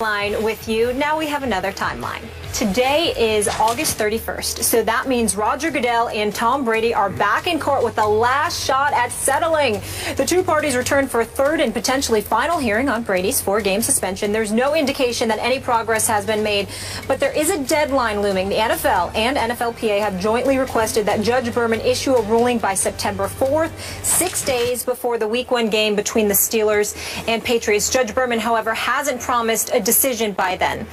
Line with you. Now we have another timeline. Today is August 31st, so that means Roger Goodell and Tom Brady are back in court with the last shot at settling. The two parties return for a third and potentially final hearing on Brady's 4-game suspension. There's no indication that any progress has been made, but there is a deadline looming. The NFL and NFLPA have jointly requested that Judge Berman issue a ruling by September 4th, 6 days before the Week 1 game between the Steelers and Patriots. Judge Berman, however, hasn't promised a decision by then.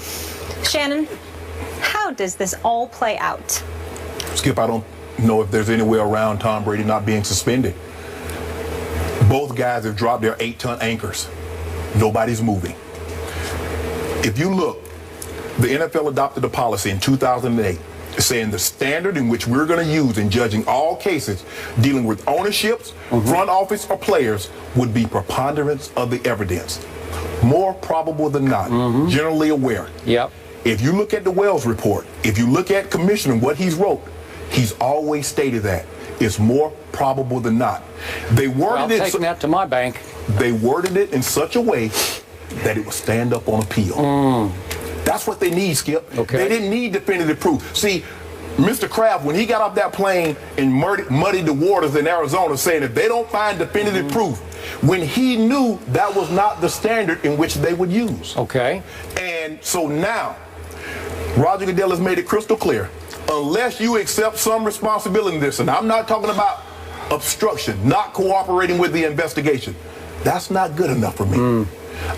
Shannon, how does this all play out? Skip, I don't know if there's any way around Tom Brady not being suspended. Both guys have dropped their 8-ton anchors. Nobody's moving. If you look, the NFL adopted a policy in 2008 saying the standard in which we're going to use in judging all cases dealing with ownerships, front office, or players would be preponderance of the evidence. More probable than not, generally aware. Yep. If you look at the Wells report, if you look at Commissioner, what he's wrote, he's always stated that it's more probable than not. They worded it. Taking that to my bank. They worded it in such a way that it would stand up on appeal. That's what they need, Skip. Okay. They didn't need definitive proof. See, Mr. Kraft, when he got off that plane and muddied the waters in Arizona, saying if they don't find definitive proof, when he knew that was not the standard in which they would use. Okay. And so now, Roger Goodell has made it crystal clear, unless you accept some responsibility in this, and I'm not talking about obstruction, not cooperating with the investigation, that's not good enough for me.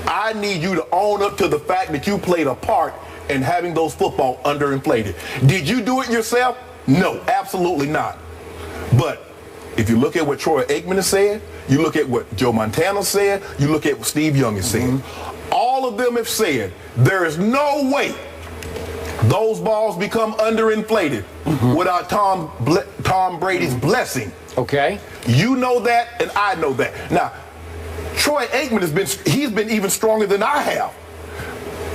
I need you to own up to the fact that you played a part in having those football underinflated. Did you do it yourself? No, absolutely not. But if you look at what Troy Aikman has said, you look at what Joe Montana said, you look at what Steve Young has said, all of them have said there is no way those balls become underinflated without Tom Brady's blessing. Okay. You know that, and I know that. Now, Troy Aikman he's been even stronger than I have.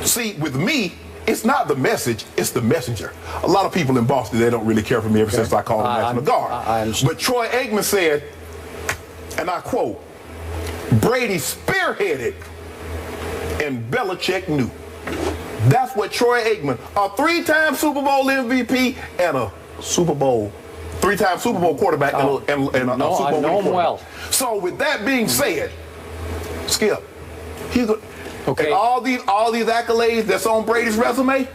See, with me, it's not the message, it's the messenger. A lot of people in Boston, they don't really care for me ever since I called the National Guard. But Troy Aikman said, and I quote, Brady spearheaded and Belichick knew. That's what Troy Aikman, a 3-time Super Bowl MVP and a three-time Super Bowl quarterback and a Super Bowl I know him well. So with that being said, Skip, okay. and all these accolades that's on Brady's resume,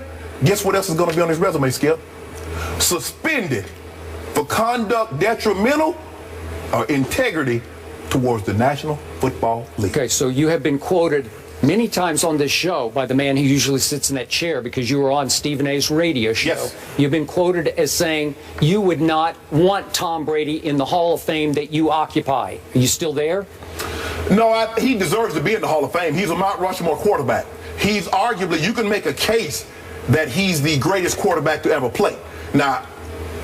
guess what else is going to be on his resume, Skip? Suspended for conduct detrimental or integrity towards the National Football League. Okay, so you have been quoted many times on this show by the man who usually sits in that chair because you were on Stephen A's radio show. Yes. You've been quoted as saying you would not want Tom Brady in the Hall of Fame that you occupy. Are you still there? No, he deserves to be in the Hall of Fame. He's a Mount Rushmore quarterback. He's arguably, you can make a case that he's the greatest quarterback to ever play. Now,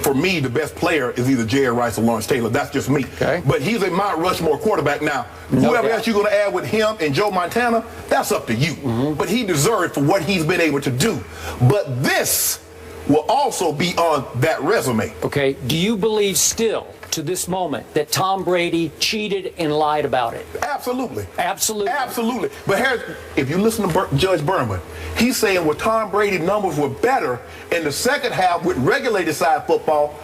for me, the best player is either Jerry Rice or Lawrence Taylor. That's just me. Okay. But he's a Mount Rushmore quarterback. Now, whoever else you're going to add with him and Joe Montana, that's up to you. But he deserves for what he's been able to do. But this will also be on that resume. Okay. Do you believe still, to this moment, that Tom Brady cheated and lied about it? Absolutely. Absolutely. Absolutely. But if you listen to Judge Berman, he's saying well, Tom Brady's numbers were better in the second half with regulated side football.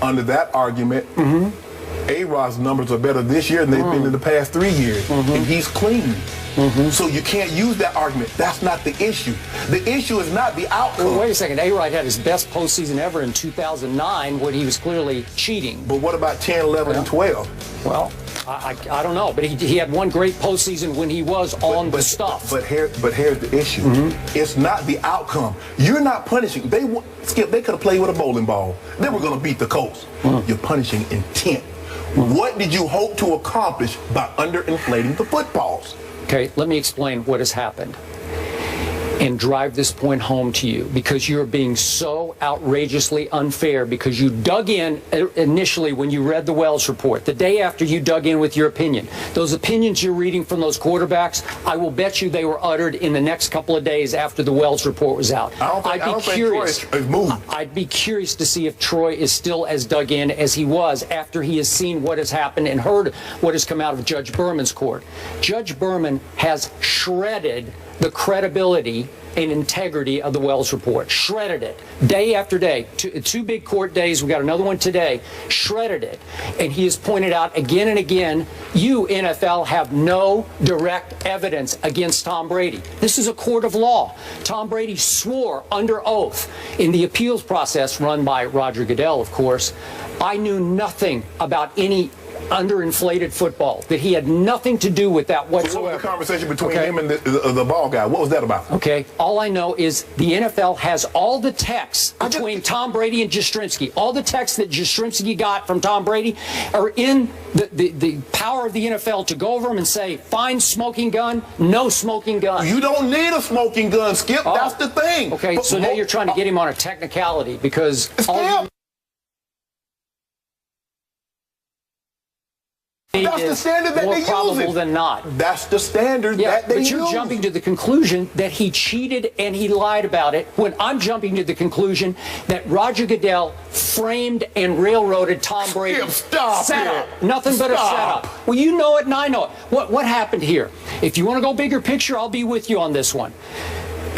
Under that argument, A-Rod's numbers are better this year than they've been in the past 3 years. And he's clean. So you can't use that argument. That's not the issue. The issue is not the outcome. Well, wait a second. A-Rod had his best postseason ever in 2009 when he was clearly cheating. But what about 10, 11, and 12? Well, I don't know. But he had one great postseason when he was on the stuff. But here's the issue. It's not the outcome. You're not punishing. Skip, they could have played with a bowling ball. They were going to beat the Colts. You're punishing intent. What did you hope to accomplish by underinflating the footballs? Okay, let me explain what has happened and drive this point home to you, because you're being so outrageously unfair, because you dug in initially when you read the Wells report, the day after you dug in with your opinion. Those opinions you're reading from those quarterbacks, I will bet you they were uttered in the next couple of days after the Wells report was out. I'd be curious to see if Troy is still as dug in as he was after he has seen what has happened and heard what has come out of Judge Berman's court. Judge Berman has shredded the credibility and integrity of the Wells report. Shredded it day after day. Two big court days. We got another one today. Shredded it. And he has pointed out again and again, you, NFL, have no direct evidence against Tom Brady. This is a court of law. Tom Brady swore under oath in the appeals process run by Roger Goodell, of course. I knew nothing about any underinflated football, that he had nothing to do with that whatsoever. So what was the conversation between him and the ball guy? What was that about? Okay, all I know is the NFL has all the texts between Tom Brady and Jastrzynski. All the texts that Jastrzynski got from Tom Brady are in the power of the NFL to go over them and say, fine smoking gun, no smoking gun. You don't need a smoking gun, Skip. Oh. That's the thing. Okay, so now you're trying to get him on a technicality because that's the standard that they use. More probable than not. That's the standard that they use. But you're jumping to the conclusion that he cheated and he lied about it, when I'm jumping to the conclusion that Roger Goodell framed and railroaded Tom Brady. Stop setup. Nothing but a setup. Well, you know it and I know it. What happened here? If you want to go bigger picture, I'll be with you on this one.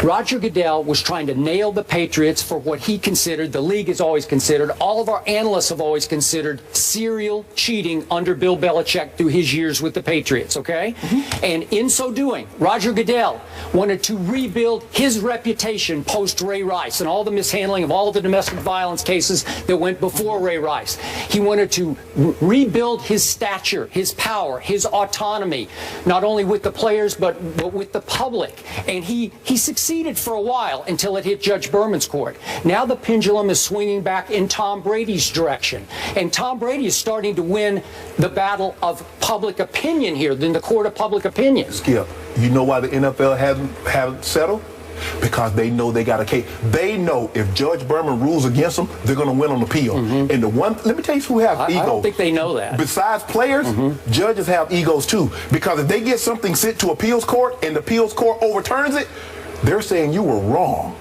Roger Goodell was trying to nail the Patriots for what he considered, the league has always considered, all of our analysts have always considered, serial cheating under Bill Belichick through his years with the Patriots, okay? And in so doing, Roger Goodell wanted to rebuild his reputation post Ray Rice and all the mishandling of all of the domestic violence cases that went before Ray Rice. He wanted to rebuild his stature, his power, his autonomy, not only with the players but with the public. And he succeeded for a while until it hit Judge Berman's court. Now the pendulum is swinging back in Tom Brady's direction. And Tom Brady is starting to win the battle of public opinion here, in the court of public opinion. Skip, you know why the NFL haven't settled? Because they know they got a case. They know if Judge Berman rules against them, they're going to win on appeal. And let me tell you who has egos. I don't think they know that. Besides players, judges have egos too. Because if they get something sent to appeals court and the appeals court overturns it, they're saying you were wrong.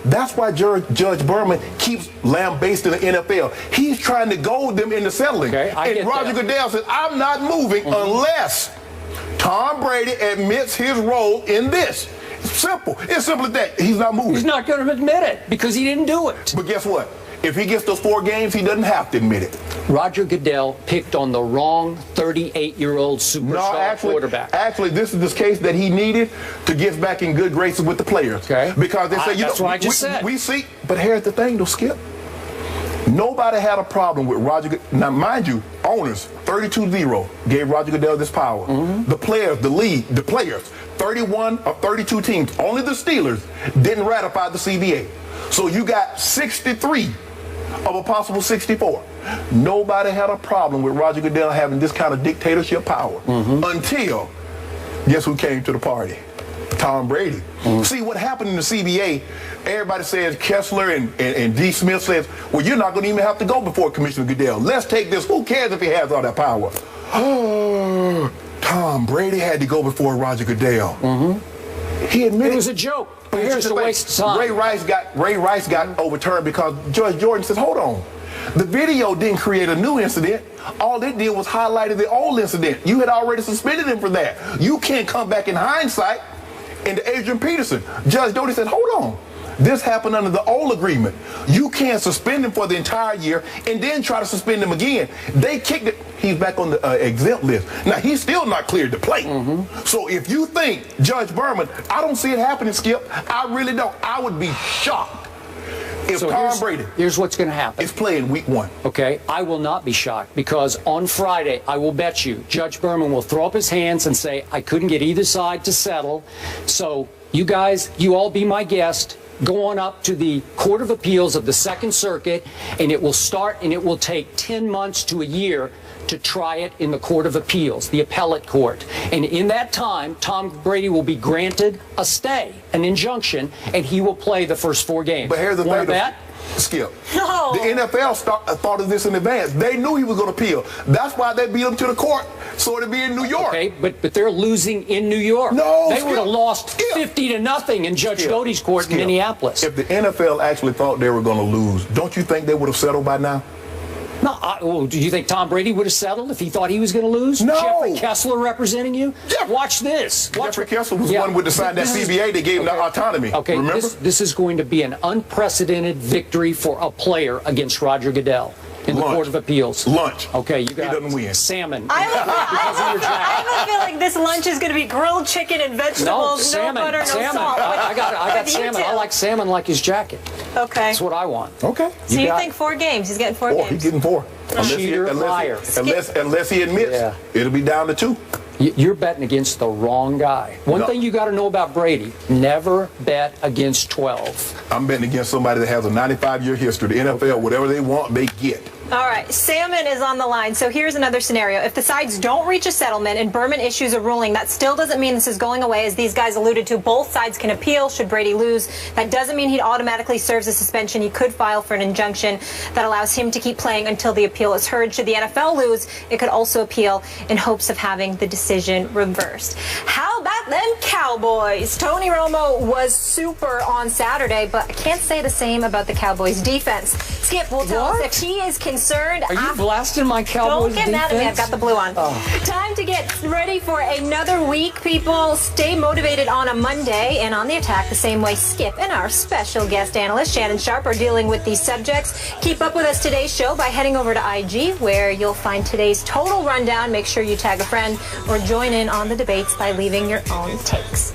That's why Judge Berman keeps lambasting the NFL. He's trying to goad them into settling. Okay, and Roger Goodell says, I'm not moving unless Tom Brady admits his role in this. It's simple. It's simple as that. He's not moving. He's not going to admit it because he didn't do it. But guess what? If he gets those 4 games, he doesn't have to admit it. Roger Goodell picked on the wrong 38-year-old superstar quarterback. Actually, this is this case that he needed to get back in good graces with the players. Okay. Because they say, that's what I just said. We see, but here's the thing, though, Skip. Nobody had a problem with Roger Goodell. Now, mind you, owners, 32-0 gave Roger Goodell this power. The players, the league, the players, 31 of 32 teams, only the Steelers didn't ratify the CBA. So you got 63 of a possible 64. Nobody had a problem with Roger Goodell having this kind of dictatorship power until, guess who came to the party? Tom Brady. See, what happened in the CBA, everybody says, Kessler and D. Smith says, well, you're not going to even have to go before Commissioner Goodell. Let's take this. Who cares if he has all that power? Tom Brady had to go before Roger Goodell. He admitted it was a joke. But it was just a waste of time. Ray Rice got overturned because Judge Jordan says, hold on. The video didn't create a new incident. All it did was highlighted the old incident. You had already suspended him for that. You can't come back in hindsight into Adrian Peterson. Judge Doty said, hold on. This happened under the old agreement. You can't suspend him for the entire year and then try to suspend him again. They kicked it. He's back on the exempt list. Now, he's still not cleared to play. So if you think Judge Berman, I don't see it happening, Skip. I really don't. I would be shocked if Tom Brady here's what's going to happen. Is playing week 1. Okay, I will not be shocked because on Friday, I will bet you, Judge Berman will throw up his hands and say, I couldn't get either side to settle. So you guys, you all be my guest. Go on up to the Court of Appeals of the Second Circuit, and it will start and it will take 10 months to a year to try it in the Court of Appeals, the appellate court. And in that time, Tom Brady will be granted a stay, an injunction, and he will play the first 4 games. But here's the thing, Skip. No. The NFL thought of this in advance. They knew he was going to appeal. That's why they beat him to the court, so it'd be in New York. Okay, but they're losing in New York. No, they would have lost 50-0 in Judge Doty's court in Minneapolis. If the NFL actually thought they were going to lose, don't you think they would have settled by now? No, do you think Tom Brady would have settled if he thought he was going to lose? No. Jeffrey Kessler representing you? Watch this. Jeffrey Kessler was the one with decided that CBA that gave him the autonomy. Okay, remember? This is going to be an unprecedented victory for a player against Roger Goodell in the Court of Appeals. Lunch. Okay, you got he doesn't win. Salmon. I have a feeling this lunch is going to be grilled chicken and vegetables, salmon, no butter, no salmon. salt. I got salmon. I like salmon like his jacket. Okay. That's what I want. Okay. So you think 4 games? He's getting 4 games. He's getting 4. Liar. Unless he admits, it'll be down to 2. You're betting against the wrong guy. One thing you got to know about Brady, never bet against 12. I'm betting against somebody that has a 95-year history. The NFL, whatever they want, they get. All right, Salmon is on the line. So here's another scenario. If the sides don't reach a settlement and Berman issues a ruling, that still doesn't mean this is going away. As these guys alluded to, both sides can appeal should Brady lose. That doesn't mean he automatically serves a suspension. He could file for an injunction that allows him to keep playing until the appeal is heard. Should the NFL lose, it could also appeal in hopes of having the decision reversed. How about them Cowboys? Tony Romo was super on Saturday, but I can't say the same about the Cowboys defense. Skip will tell us if he is concerned. Are you blasting my Cowboys defense? Don't get mad at me. I've got the blue on. Time to get ready for another week, people. Stay motivated on a Monday and on the attack the same way Skip and our special guest analyst, Shannon Sharpe, are dealing with these subjects. Keep up with us today's show by heading over to IG, where you'll find today's total rundown. Make sure you tag a friend or join in on the debates by leaving your own takes.